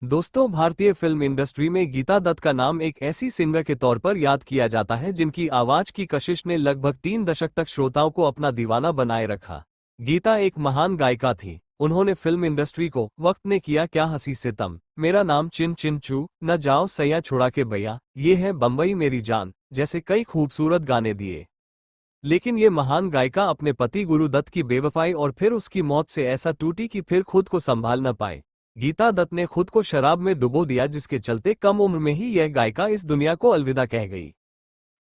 दोस्तों, भारतीय film industry में गीता दत्त का नाम एक ऐसी सिंगर के तौर पर याद किया जाता है जिनकी आवाज की कशिश ने लगभग 3 दशक तक श्रोताओं को अपना दीवाना बनाए रखा। गीता एक महान गायिका थी। उन्होंने फिल्म इंडस्ट्री को वक्त ने किया क्या हंसी सितम, मेरा नाम चिन चिन चू, न जाओ सैया छुड़ा के भैया, ये है बम्बई मेरी जान जैसे कई खूबसूरत गाने दिए। लेकिन ये महान गायिका अपने पति गुरु दत्त की बेवफाई और फिर उसकी मौत से ऐसा टूटी कि फिर खुद को संभाल न पाए। गीता दत्त ने खुद को शराब में डुबो दिया, जिसके चलते कम उम्र में ही यह गायिका इस दुनिया को अलविदा कह गई।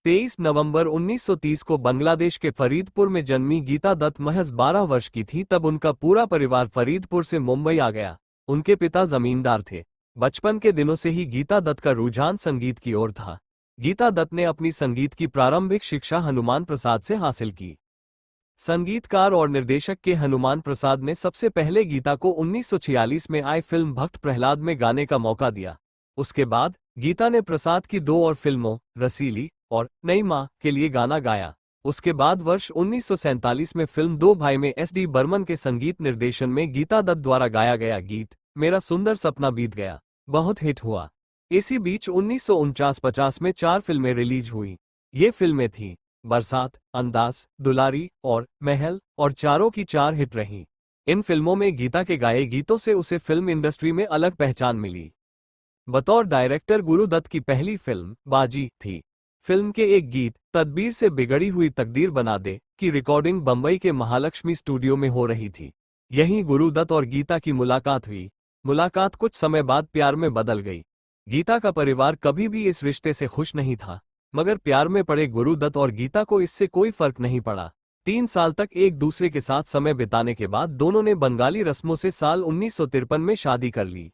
23 नवंबर 1930 को बांग्लादेश के फरीदपुर में जन्मी गीता दत्त महज 12 वर्ष की थी तब उनका पूरा परिवार फरीदपुर से मुंबई आ गया। उनके पिता जमींदार थे। बचपन के दिनों से ही गीता दत्त का रुझान संगीत की ओर था। गीता दत्त ने अपनी संगीत की प्रारंभिक शिक्षा हनुमान प्रसाद से हासिल की। संगीतकार और निर्देशक के हनुमान प्रसाद ने सबसे पहले गीता को 1946 में आई फिल्म भक्त प्रहलाद में गाने का मौका दिया। उसके बाद गीता ने प्रसाद की 2 और फिल्मों रसीली और नई माँ के लिए गाना गाया। उसके बाद वर्ष 1947 में फिल्म दो भाई में SD बर्मन के संगीत निर्देशन में गीता दत्त द्वारा गाया गया गीत मेरा सुंदर सपना बीत गया बहुत हिट हुआ। इसी बीच 1949-50 में 4 फिल्में रिलीज हुई। ये फिल्में थीं बरसात, अंदाज, दुलारी और महल, और चारों की 4 हिट रहीं। इन फिल्मों में गीता के गाए गीतों से उसे फिल्म इंडस्ट्री में अलग पहचान मिली। बतौर डायरेक्टर गुरु दत्त की पहली फिल्म बाजी थी। फिल्म के एक गीत तदबीर से बिगड़ी हुई तकदीर बना दे की रिकॉर्डिंग बंबई के महालक्ष्मी स्टूडियो में हो रही थी। यहीं गुरु दत्त और गीता की मुलाकात हुई। मुलाकात कुछ समय बाद प्यार में बदल गई। गीता का परिवार कभी भी इस रिश्ते से खुश नहीं था, मगर प्यार में पड़े गुरु दत्त और गीता को इससे कोई फर्क नहीं पड़ा। 3 साल तक एक दूसरे के साथ समय बिताने के बाद दोनों ने बंगाली रस्मों से साल 1953 में शादी कर ली।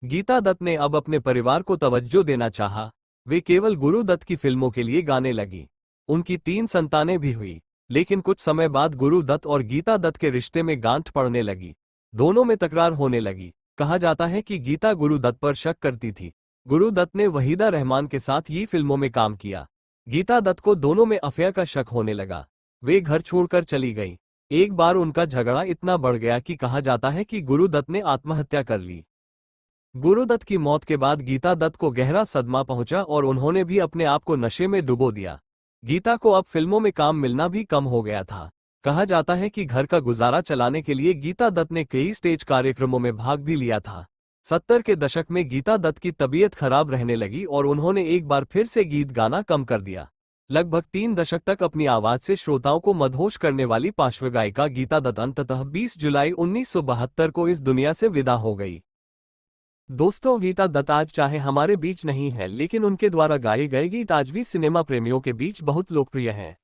गीता दत्त ने अब अपने परिवार को तवज्जो देना चाहा। वे केवल गुरु दत्त की फिल्मों के लिए गाने लगी। उनकी 3 संतानें भी हुई, लेकिन कुछ समय बाद गुरु दत्त और गीता दत्त के रिश्ते में गांठ पड़ने लगी। दोनों में तकरार होने लगी। कहा जाता है कि गीता गुरु दत्त पर शक करती थी। गुरु दत्त ने वहीदा रहमान के साथ ये फिल्मों में काम किया। गीता दत्त को दोनों में अफेयर का शक होने लगा। वे घर छोड़कर चली गई। एक बार उनका झगड़ा इतना बढ़ गया कि कहा जाता है कि गुरु दत्त ने आत्महत्या कर ली। गुरु दत्त की मौत के बाद गीता दत्त को गहरा सदमा पहुंचा और उन्होंने भी अपने आप को नशे में डुबो दिया। गीता को अब फिल्मों में काम मिलना भी कम हो गया था। कहा जाता है कि घर का गुजारा चलाने के लिए गीता दत्त ने कई स्टेज कार्यक्रमों में भाग भी लिया था। 70 के दशक में गीता दत्त की तबीयत खराब रहने लगी और उन्होंने एक बार फिर से गीत गाना कम कर दिया। लगभग 3 दशक तक अपनी आवाज से श्रोताओं को मदहोश करने वाली पार्श्व गायिका गीता दत्त अंततः 20 जुलाई 1972 को इस दुनिया से विदा हो गई। दोस्तों, गीता दत्त आज चाहे हमारे बीच नहीं है, लेकिन उनके द्वारा गाए गए गीत आज भी सिनेमा प्रेमियों के बीच बहुत लोकप्रिय हैं।